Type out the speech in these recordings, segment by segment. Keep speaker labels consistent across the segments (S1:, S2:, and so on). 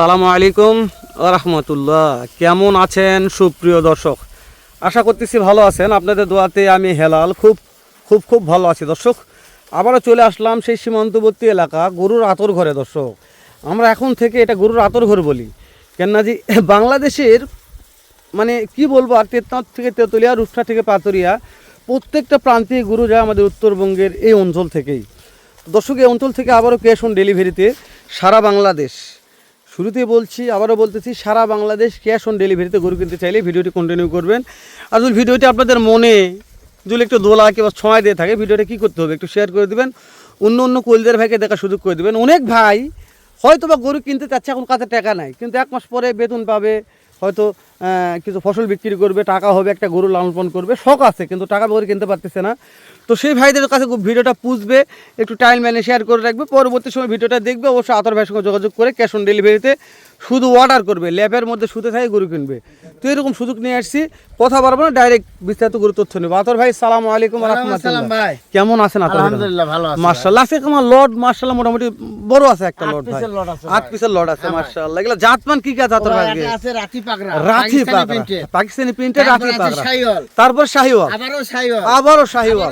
S1: আসসালামু আলাইকুম ওয়া রাহমাতুল্লাহ। কেমন আছেন সুপ্রিয় দর্শক? আশা করতেছি ভালো আছেন। আপনাদের দোয়াতে আমি হেলাল খুব খুব খুব ভালো আছি দর্শক। আবারও চলে আসলাম সেই সীমান্তবর্তী এলাকা গরুর আতর ঘরে দর্শক। আমরা এখন থেকে এটা গরুর আতর ঘর বলি, কেননা যে বাংলাদেশের মানে কি বলবো, আর তেতনাথ থেকে তেতুলিয়া, রূপসা থেকে পাতুরিয়া, প্রত্যেকটা প্রান্তে গরু যায় আমাদের উত্তরবঙ্গের এই অঞ্চল থেকেই। দর্শক, এই অঞ্চল থেকে আবারও ক্যাশ অন ডেলিভারিতে সারা বাংলাদেশ, শুরুতেই বলছি আবারও বলতেছি, সারা বাংলাদেশ ক্যাশ অন ডেলিভারিতে গরু কিনতে চাইলে ভিডিওটি কন্টিনিউ করবেন। আর যদি ভিডিওটি আপনাদের মনে যদি একটু দোলা কিংবা সময় দিয়ে থাকে, ভিডিওটা কী করতে হবে একটু শেয়ার করে দেবেন, অন্য কলদের ভাইকে দেখার সুযোগ করে দেবেন। অনেক ভাই হয়তো বা গরু কিনতে চাচ্ছে, এখন কাছে টাকা নাই, কিন্তু 1 মাস পরে বেতন পাবে, হয়তো কিছু ফসল বিক্রি করবে, টাকা হবে, একটা গরু লালন পালন করবে, শখ আছে কিন্তু টাকা গরু কিনতে পারতেছে না। তো সেই ভাইদের কাছে ভিডিওটা পুষবে, একটু টাইম লাইনে শেয়ার করে রাখবে, পরবর্তী সময় ভিডিওটা দেখবে, অবশ্যই আতর ভাইয়ের সঙ্গে যোগাযোগ করে ক্যাশ অন ডেলিভারিতে শুধু অর্ডার করবে, ল্যাপের মধ্যে শুতে থাকে গরু কিনবে। তো এরকম সুযোগ নিয়ে আসছি, কথা বলবো না, ডাইরেক্ট বিস্তারিত গরু তথ্য নেবো। আতর ভাই সালাম আলাইকুম রাহমাতুল্লাহ, কেমন আছেন?
S2: আলহামদুলিল্লাহ ভালো আছি
S1: মাশাআল্লাহ। আজকে আমার লর্ড মাশাআল্লাহ মোটামুটি বড় আছে, একটা লর্ড ভাই, 8 পিসের লর্ড আছে মাশাআল্লাহ। এগুলা জাতমান কি কি আছে আতর ভাই?
S2: আছে রাতি পাগড়া,
S1: রাতি পাগড়া, পাকিস্তানি প্রিন্টের রাতি পাগড়া, তারপর শাহিওয়াল, আবারও শাহিওয়াল,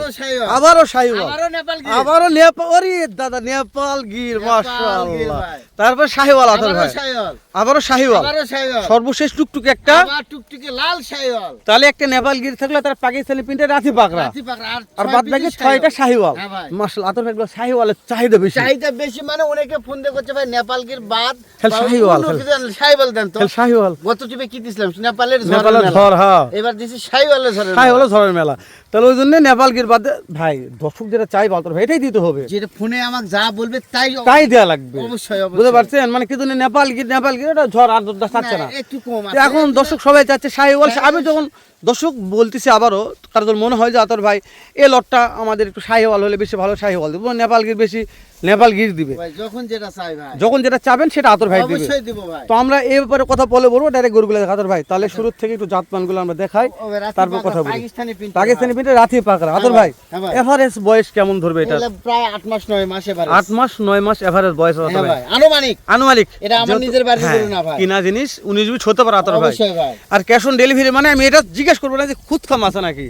S1: আবারও শাহিওয়াল, আবারও নেপাল, ওরে দাদা নেপাল গির মাশাআল্লাহ, তারপর শাহিওয়াল আতর ভাই, আবারও শাহিওয়াল, সর্বশেষ টুকটুকে একটা
S2: টুকটুকে লাল শাহিওয়াল।
S1: তাহলে একটা নেপাল গির থাকলে তার পাকিস্তানি প্রিন্টের রাতি পাগড়া, আর বাদ বাকি 6টা শাহিওয়াল মাশাআল্লাহ। আতর ভাই শাহিওয়ালের চাহিদা বেশি,
S2: মানে অনেকে ফোন দিয়ে করছে ভাই নেপাল গির বাদ
S1: শাহিওয়াল,
S2: শাহিওয়াল দেন তো।
S1: শাহিওয়াল
S2: গত টিপে কি দিছিলাম? নেপালের
S1: ঝড়, হ্যাঁ
S2: এবার দিছি শাহিওয়ালের
S1: ঝড়ের মেলা। তাহলে ওই জন্য নেপাল গির বাদ ভাই দর্শক যেটা চাই আতর ভাই এটাই দিতে হবে,
S2: যেটা ফোনে আমাকে যা বলবে তাই
S1: দেওয়া লাগবে।
S2: অবশ্যই
S1: বুঝতে পারছেন? মানে কি জন্য নেপাল গির এটা ঝড় আর চাচ্ছে না,
S2: একটু কম আছে।
S1: এখন দর্শক সবাই চাচ্ছে শাহিওয়াল। আমি যখন দর্শক বলতেছি আবারও, কারণ মনে হয় যে আতর ভাই এই লটটা আমাদের একটু শাহিওয়াল হলে বেশি ভালো, শাহিওয়াল দেবো, নেপাল গির বেশি নেপাল গির দিবে। যখন যেটা চাবেন সেটা আতর ভাই দিবে। তো আমরা এই ব্যাপারে কথা বলবো, ডাইরেক্ট গরুগুলো দেখা আতর ভাই। তাহলে শুরু থেকে একটু জাতমানগুলো আমরা দেখাই, তারপর কথা বলি। পাকিস্তানি প্রিন্টের রাতি পাকড়া আতর ভাই, এভারেজ বয়স কেমন ধরবে এটা?
S2: প্রায় 8 মাস 9 মাস এভারেজ।
S1: 8 মাস 9 মাস এভারেজ বয়স আতর ভাই,
S2: আনুমানিক। এটা আমার নিজের বাড়ির গরু না ভাই,
S1: কিনা জিনিস 19-20 হতে পারে আতর ভাই।
S2: অবশ্যই ভাই।
S1: আর ক্যাশ অন ডেলিভারি মানে আমি এটা জিজ্ঞেস করব না যে খুদ খাম আছে নাকি,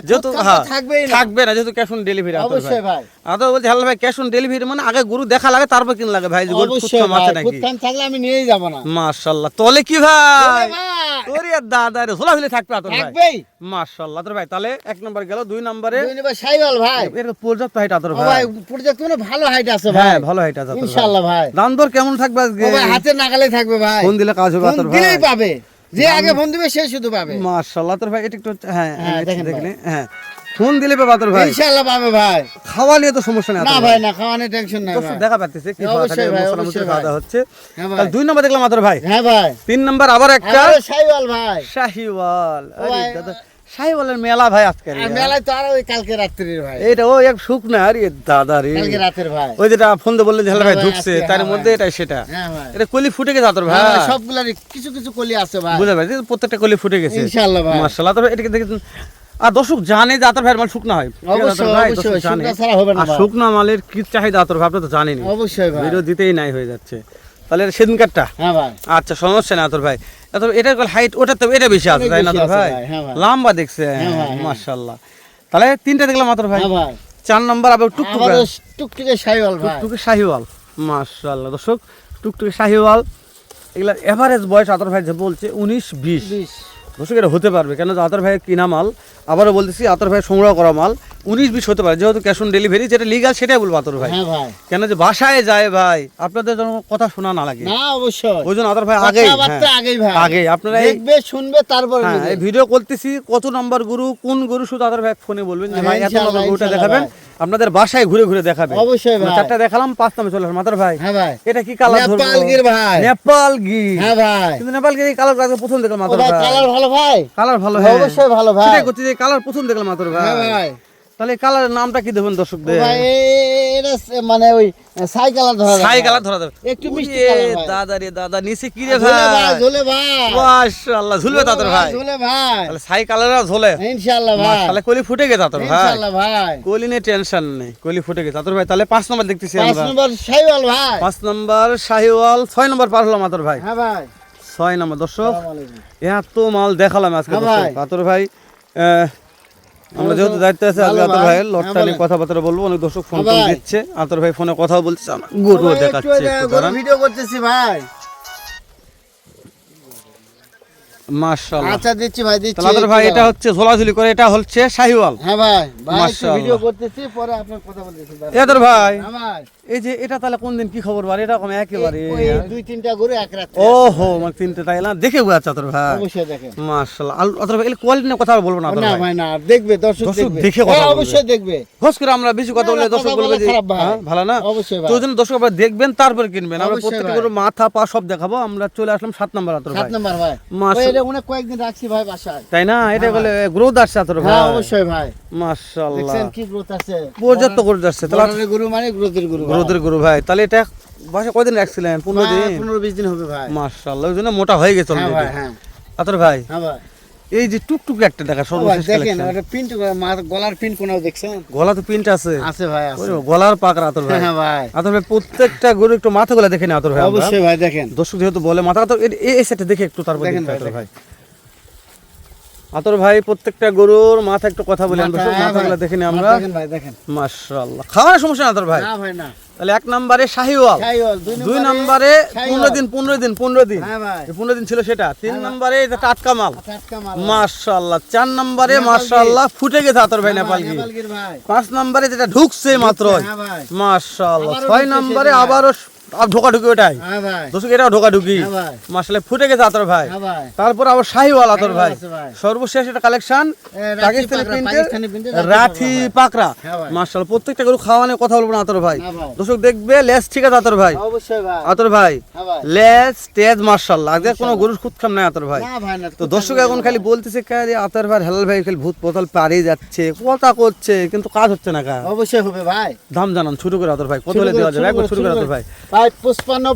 S1: যেহেতু থাকবে না, যেহেতু ক্যাশ অন ডেলিভারি আতর ভাই। আতর বলছে হ্যালো ভাই, ক্যাশ অন ডেলিভারি মানে আগে গরু দেখা লাগে, তারপর কিন লাগে ভাই, যে গরু খুদ খাম আছে নাকি।
S2: খুদ খাম থাকলে আমি নিয়েই যাব না
S1: মাশাআল্লাহ। তলে কি ভাই তোরে দাদা রে ঝোলা হলে থাকবে আতর ভাই, মাশাআল্লাহ আতর ভাই। তাহলে 1 নাম্বার গেল, 2 নম্বরে
S2: শাহিওয়াল ভাই,
S1: এর পর্যাপ্ত হাইট আতর ভাই।
S2: ভাই পর্যাপ্ত মানে ভালো হাইট আছে ভাই,
S1: হ্যাঁ ভালো হাইট আছে আতর ভাই
S2: ইনশাআল্লাহ ভাই।
S1: দাম দর কেমন থাকবে আজকে?
S2: ভাই হাতে নাগালে থাকবে ভাই,
S1: ফোন দিলে কাজ হবে আতর ভাই,
S2: দিলেই পাবে, যে আগে ফোন দিবে সে শুধু পাবে।
S1: মাশাআল্লাহ আতর ভাই, এটা একটু হ্যাঁ দেখলে হ্যাঁ ফোন দিলে পাবে আতর ভাই,
S2: ইনশাআল্লাহ পাবে ভাই।
S1: খাওয়া নিয়ে তো সমস্যা নেই
S2: না ভাই, না খাওয়া নিয়ে টেনশন নাই ভাই,
S1: দেখা পাচ্ছেছে কি খাওয়া থাকে, মশলা মশলা খাওয়া হচ্ছে।
S2: হ্যাঁ ভাই।
S1: তাহলে 2 নম্বর দেখলাম আতর ভাই,
S2: হ্যাঁ ভাই।
S1: 3 নম্বর আবার একটা
S2: শাহিওয়াল ভাই,
S1: শাহিওয়াল। আরে দাদা শাহিওয়ালের মেলা ভাই আজকে,
S2: মেলায় তো আর ওই কালকে রাত্রির ভাই,
S1: এটা ও এক শুকনা, আরে দাদা রে
S2: কালকে রাতের ভাই,
S1: ওই যেটা ফোন দিয়ে বললেন ঝালা ভাই ঢুকছে, তার
S2: হ্যাঁ
S1: মধ্যে
S2: ভাই।
S1: এটা সেটা,
S2: হ্যাঁ ভাই।
S1: এটা কলি ফুটে গেছে আতর ভাই,
S2: সবগুলারই কিছু কিছু কলি আছে ভাই,
S1: বুঝতে পারছি প্রত্যেকটা কলি ফুটে গেছে
S2: ইনশাআল্লাহ ভাই।
S1: মাশাআল্লাহ। তবে এটাকে দেখেন, আর দর্শক জানে যে আতর ভাইয়ের মাল শুকনা হয়,
S2: অবশ্যই অবশ্যই, শুকনা ছাড়া হবে না
S1: আর
S2: ভাই।
S1: শুকনা মালের কি চাহিদা আতর ভাই আপনি তো জানেনই,
S2: অবশ্যই ভাই,
S1: ভিডিও দিতেই নাই হয়ে যাচ্ছে। তাহলে সেদিন কাটটা
S2: হ্যাঁ ভাই,
S1: আচ্ছা সমস্যা না আতর ভাই। এটার হাইট ওটা তো এটা বেশি আছে তাই না আতর ভাই?
S2: হ্যাঁ ভাই।
S1: লম্বা দেখছে
S2: হ্যাঁ ভাই, হ্যাঁ।
S1: মাশাআল্লাহ। তাহলে 3টা দেখলাম আতর ভাই,
S2: হ্যাঁ ভাই।
S1: 4 নম্বর আবার টুকটুকে
S2: টুকটুকে শাহিওয়াল ভাই,
S1: টুকটুকে শাহিওয়াল মাশাআল্লাহ। দর্শক টুকটুকে শাহিওয়াল, এগুলা এভারেজ বয়স আতর ভাই যে বলছে 19-20। দর্শক এটা হতে পারবে, কেন আতর ভাই কিনা মাল, আবারও বলতেছি আতর ভাই সংগ্রহ করা মাল 19-20 হতে পারে, যেহেতু ক্যাশ অন ডেলিভারি যেটা লিগাল সেটাই বলবো আতর ভাই।
S2: হ্যাঁ ভাই।
S1: কেন যে বাসায় যায় ভাই, আপনাদের যেন কথা শোনা না লাগে,
S2: না অবশ্যই,
S1: ওই জন্য আতর ভাই আগেই
S2: ভাই
S1: আগে আপনারা
S2: দেখবে শুনবে তারপর
S1: এই ভিডিও করতেছি, কত নাম্বার গরু কোন গরু শুধু আতর ভাই ফোনে বলবেন যে ভাই এত নম্বর গরুটা দেখাবেন, আপনাদের বাসায় ঘুরে ঘুরে দেখাবে।
S2: অবশ্যই ভাই।
S1: 4টা দেখালাম, 5 নামে চলে আসলাম আতর ভাই।
S2: হ্যাঁ ভাই।
S1: এটা কি কালার ধরবো?
S2: নেপাল গির ভাই,
S1: নেপাল গির।
S2: হ্যাঁ ভাই।
S1: কিন্তু নেপাল গির এই কালার আগে প্রথম দেখলাম আতর ভাই।
S2: কালার ভালো ভাই,
S1: কালার ভালো, হ্যাঁ
S2: অবশ্যই ভালো ভাই।
S1: সেটাই করতে যে কালার প্রথম দেখলাম আতর ভাই।
S2: হ্যাঁ ভাই।
S1: তাহলে কালারের নামটা কি দেবেন দর্শকদের?
S2: ভাই এটা মানে ওই সাইকেল ধরা যাবে।
S1: ছাই কালার ধরা যাবে
S2: একটু মিষ্টি
S1: ওরে
S2: কালার ভাই।
S1: দাদা রে দাদা নিচে কি রে
S2: ঝোলে
S1: ভাই
S2: ভাই, ঝোলে ভাই।
S1: মাশাআল্লাহ ঝুলবে তাদের ভাই
S2: ঝোলে ভাই।
S1: তাহলে ছাই কালারও ঝোলে
S2: ইনশাআল্লাহ ভাই।
S1: মাশাআল্লাহ কলি ফুটে গেছে তাদের ভাই
S2: ইনশাআল্লাহ ভাই।
S1: কলি নিয়ে টেনশন নেই কলি ফুটে গেছে তাদের ভাই তাহলে 5 নম্বর দেখতেছি
S2: 5
S1: আমরা
S2: নম্বর শাইওয়াল ভাই।
S1: 5 নম্বর শাহিওয়াল 6 নম্বর পার হলাম আতর ভাই
S2: হ্যাঁ ভাই।
S1: 6 নম্বর দর্শক
S2: আসসালামু আলাইকুম।
S1: এত মাল দেখালাম আজকে
S2: হ্যাঁ
S1: দর্শক
S2: ভাই।
S1: আতর ভাই আমরা যেহেতু দায়িত্ব আছে আজকে
S2: ভালো
S1: আতর
S2: ভাই।
S1: ভাইয়ের লটটা
S2: হ্যাঁ
S1: নিয়ে
S2: বলেন।
S1: কথাবার্তা বলবো অনেক দর্শক ফোন
S2: হ্যাঁ ভাই।
S1: দিচ্ছে আতর ভাই ফোনে কথা বলছে আমার গরু
S2: ভাই,
S1: দেখাচ্ছে
S2: একটু
S1: একটু
S2: গরু
S1: দাঁড়ান
S2: ভিডিও করতেছি ভাই।
S1: মাশাআল্লাহ
S2: আচ্ছা দিচ্ছি ভাই, দিচ্ছি।
S1: তাহলে আতর ভাই
S2: একটু
S1: এটা
S2: দাঁড়ান।
S1: হচ্ছে ঝোলাঝুলি করে এটা হচ্ছে শাহিওয়াল
S2: হ্যাঁ ভাই, ভাই একটু
S1: মাশাআল্লাহ।
S2: ভিডিও করতেছি, পরে আপনার কথা বলতেছি।
S1: এ আতর ভাই
S2: হ্যাঁ ভাই।
S1: এই যে এটা তাহলে কোন দিন কি খবর বার এটা কম একেবারে
S2: ওই 2-3টা গরু এক রাত।
S1: ওহো মানে তিনটে তাই না দেখে বোঝাচ্ছে আতর ভাই
S2: অবশ্যই দেখেন।
S1: মাশাআল্লাহ আতর ভাই এর কোয়ালিটি নিয়ে কথা বলবো না আতর
S2: না
S1: ভাই
S2: ভাই না, দেখবে দর্শক
S1: দর্শক
S2: দেখবে।
S1: দেখে কথা
S2: হ্যাঁ,
S1: বলবে।
S2: অবশ্যই দেখবে।
S1: খোঁজ করে আমরা বেশি কথা
S2: না,
S1: বললে
S2: না,
S1: দর্শক
S2: কথা
S1: বলবে
S2: বলা
S1: যে
S2: খারাপ ভাই।
S1: হ্যাঁ, ভালো না
S2: অবশ্যই ভাই।
S1: তো ওই জন্য দর্শক আবার দেখবেন তারপরে কিনবেন আমরা
S2: অবশ্যই
S1: প্রত্যেকটা
S2: ভাই।
S1: করে মাথা পা সব দেখাবো আমরা চলে আসলাম 7 নম্বর আতর
S2: 7
S1: ভাই
S2: নাম্বার ভাই।
S1: মাশা-
S2: ওই এটা অনেক কয়েকদিন রাখছি ভাই বাসায়।
S1: তাই না এটা বলে গ্রোথ আসছে আতর ভাই
S2: হ্যাঁ অবশ্যই ভাই।
S1: মাশাআল্লাহ
S2: দেখছেন কি গ্রোথ আছে।
S1: পর্যাপ্ত করে যাচ্ছে তাহলে
S2: বর্ডারের গরু মানে গ্রোথের গরু ভাই।
S1: গ্রোথের গরু ভাই তাহলে এটা বাসা কয়দিন রাখছিলেন 15
S2: হ্যাঁ,
S1: দিন
S2: 15-20 দিন হবে ভাই।
S1: মাশাআল্লাহ ওই জন্য মোটা হয়ে গেছে
S2: হ্যাঁ ভাই,
S1: অলরেডি
S2: হ্যাঁ।
S1: আতর ভাই
S2: হ্যাঁ ভাই।
S1: এই যে টুকটুক একটা দেখা
S2: ও ভাই,
S1: সর্বশেষ
S2: দেখেন
S1: কালেকশন
S2: ওটা প্রিন্ট গলার প্রিন্ট কোনাও দেখছেন?
S1: গলা তো প্রিন্ট আছে
S2: আছে ভাই, আছে।
S1: ওই গলার পাকড়া আতর ভাই
S2: হ্যাঁ ভাই।
S1: আতর ভাই প্রত্যেকটা গরু একটু মাথাগুলো দেখে না আতর ভাই আমরা।
S2: অবশ্যই ভাই দেখেন।
S1: দর্শক যেহেতু বলে মাথা তো এই সেটে দেখে একটু তারপর
S2: দেখেন
S1: দেখতে
S2: ভাই,
S1: আতর ভাই আতর ভাই প্রত্যেকটা গরুর মাথা একটু কথা বলি আমরা দর্শক
S2: হ্যাঁ
S1: মাথাগুলো
S2: ভাই।
S1: দেখে নিই আমরা
S2: দেখেন ভাই, দেখেন।
S1: মাশাআল্লাহ খাওয়ার সমস্যা না আতর ভাই
S2: না ভাই না।
S1: তাহলে 1 নম্বরে শাহিওয়াল
S2: শাইওয়াল,
S1: 2 নম্বরে 15 দিন 15 দিন
S2: হ্যাঁ ভাই।
S1: এই 15 দিন ছিল সেটা 3 নম্বরে এটা টাটকা মাল
S2: টাটকা মাল।
S1: মাশাআল্লাহ 4 নম্বরে
S2: নেপাল
S1: মাশাআল্লাহ ফুটে গেছে আতর ভাই
S2: হ্যাঁ
S1: নেপাল
S2: ভাই,
S1: গিয়ে
S2: নেপালগির ভাই।
S1: 5 নম্বরে যেটা ঢুকছে মাত্র
S2: হ্যাঁ ভাই।
S1: মাশাআল্লাহ
S2: আবারও
S1: 6
S2: ঢুকছে
S1: নম্বরে
S2: সেটা।
S1: আবারও ঢোকাঢুকি ওটাই
S2: হ্যাঁ ভাই।
S1: দর্শক এটাও ঢোকাঢুকি
S2: হ্যাঁ ভাই।
S1: মাশাআল্লাহ ফুটে গেছে আতর ভাই
S2: হ্যাঁ ভাই।
S1: তারপর আবার শাহিওয়াল আতর ভাই
S2: আছে ভাই।
S1: সর্বশেষ এটা কালেকশন
S2: রাঠি
S1: পাকিস্তানি
S2: পাকড়া,
S1: প্রিন্টের
S2: পাকিস্তানি প্রিন্টের
S1: রাঠি পাকড়া
S2: হ্যাঁ ভাই।
S1: মাশাআল্লাহ প্রত্যেকটা গরু খাওয়া নিয়ে কথা বলবো না আতর ভাই
S2: হ্যাঁ ভাই।
S1: দর্শক দেখবে লেস ঠিক আছে আতর ভাই
S2: অবশ্যই ভাই।
S1: আতর ভাই
S2: হ্যাঁ ভাই।
S1: লেস তেজ মাশাআল্লাহ আগে কোনো গরুর খুদ খাম নাই আতর ভাই
S2: না ভাই না।
S1: তো দর্শক এখন খালি বলতেছে কে আতর ভাই হেলাল ভাই খালি ভূত পোতাল পাড়িয়ে যাচ্ছে কথা করছে কিন্তু কাজ হচ্ছে না কা
S2: অবশ্যই হবে ভাই।
S1: দাম জানান শুরু করে আতর ভাই কত হলে দেওয়া যাবে একবার শুরু করে আতর ভাই
S2: ভাই 55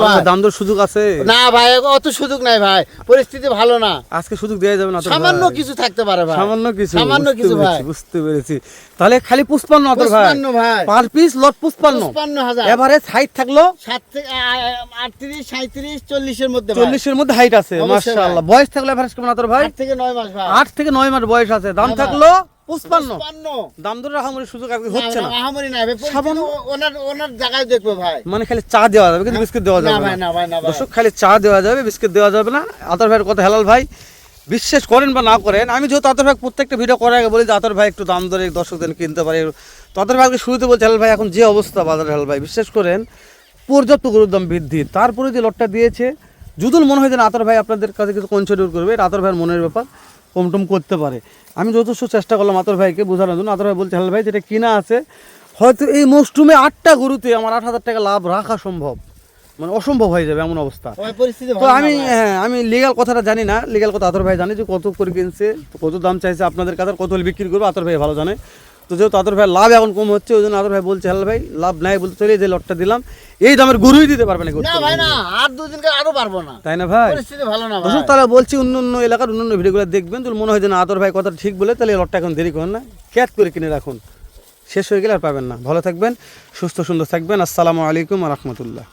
S2: ভাই।
S1: দাম দর সুযোগ আছে
S2: না ভাই অত সুযোগ নাই ভাই, পরিস্থিতি ভালো না।
S1: আজকে সুযোগ দেওয়া যাবে না আতর ভাই
S2: সামান্য কিছু থাকতে পারে ভাই।
S1: সামান্য কিছু
S2: সামান্য
S1: বুঝতে
S2: কিছু ভাই।
S1: পেরেছি, বুঝতে পেরেছি তাহলে খালি 55 আতর ভাই
S2: 55 ভাই।
S1: পার পিস লট 55
S2: 55,000।
S1: এভারেজ হাইট থাকলো
S2: 7 থেকে 38, 37, 40 এর মধ্যে ভাই।
S1: 40 এর মধ্যে হাইট আছে
S2: অবশ্যই
S1: মাশাআল্লাহ বয়স থাকলো এভারেজ কেমন আতর ভাই
S2: 8 থেকে 9 মাস ভাই।
S1: 8 থেকে 9 মাস বয়স আছে দাম
S2: হ্যাঁ ভাই।
S1: থাকলো 55
S2: 55
S1: দাম দর রাখামরির সুযোগ আজকে হচ্ছে না
S2: আহামরি নাই ভাই,
S1: সামান্য।
S2: পরিস্থিতি ওনার জায়গায় দেখবো ভাই।
S1: মানে খালি চা দেওয়া যাবে কিন্তু বিস্কিট দেওয়া
S2: না
S1: যাবে
S2: ভাই,
S1: না
S2: না ভাই, না ভাই।
S1: দর্শক খালি চা দেওয়া যাবে বিস্কিট দেওয়া যাবে না আতর ভাইয়ের কথা হেলাল ভাই বিশ্বাস করেন বা না করেন আমি যেহেতু আতর ভাই প্রত্যেকটা ভিডিও করার আগে বলি যে আতর ভাই একটু দাম দরে দর্শকদের কিনতে পারে তো আতর ভাইকে শুরুতে বলছে হেলাল ভাই এখন যে অবস্থা বাজার হেলাল ভাই বিশ্বাস করেন পর্যাপ্ত গরুর দাম বৃদ্ধি তারপরে যে লটটা দিয়েছে যদুল মনে হয় যে না, আতর ভাই আপনাদের কাছে কিছু কনসিডার করবে এটা আতর ভাইয়ের মনের ব্যাপার কমটম করতে পারে আমি যথেষ্ট চেষ্টা করলাম আতর ভাইকে বোঝানোর জন্য আতর ভাই বলছে হেলাল ভাই যেটা কিনা আছে হয়তো এই মৌসুমে 8টা গরুতে আমার 8,000 টাকা লাভ রাখা সম্ভব মানে অসম্ভব হয়ে যাবে এমন অবস্থা
S2: ভাই পরিস্থিতি
S1: তো
S2: ভালো না
S1: আমি
S2: ভাই।
S1: হ্যাঁ আমি লিগ্যাল কথাটা জানি না লিগ্যাল কথা আতর ভাই জানে যে কত করে কিনছে তো কত দাম চাইছে আপনাদের কাছে কত হলে বিক্রি করবো আতর ভাই ভালো জানে তো যেহেতু আতর ভাই লাভ এখন কম হচ্ছে ওই জন্য আতর ভাই বলছে হেলাল ভাই লাভ নাই বলতে চলে যে লটটা দিলাম এই দামের গরুই দিতে পারবে না গরু
S2: না ভাই না, আর 2 দিনকে আরো পারবো না।
S1: তাই না ভাই
S2: পরিস্থিতি ভালো না ভাই।
S1: দর্শক তাহলে বলছি অন্য এলাকার অন্য ভিডিওগুলো দেখবেন তো মনে হয় যে না আতর ভাই কথা ঠিক বলে তাহলে এই লটটা এখন দেরি করেন না ক্যাট করে কিনে রাখুন শেষ হয়ে গেলে আর পাবেন না ভালো থাকবেন সুস্থ সুন্দর থাকবেন আসসালামু আলাইকুম ওয়া রাহমাতুল্লাহ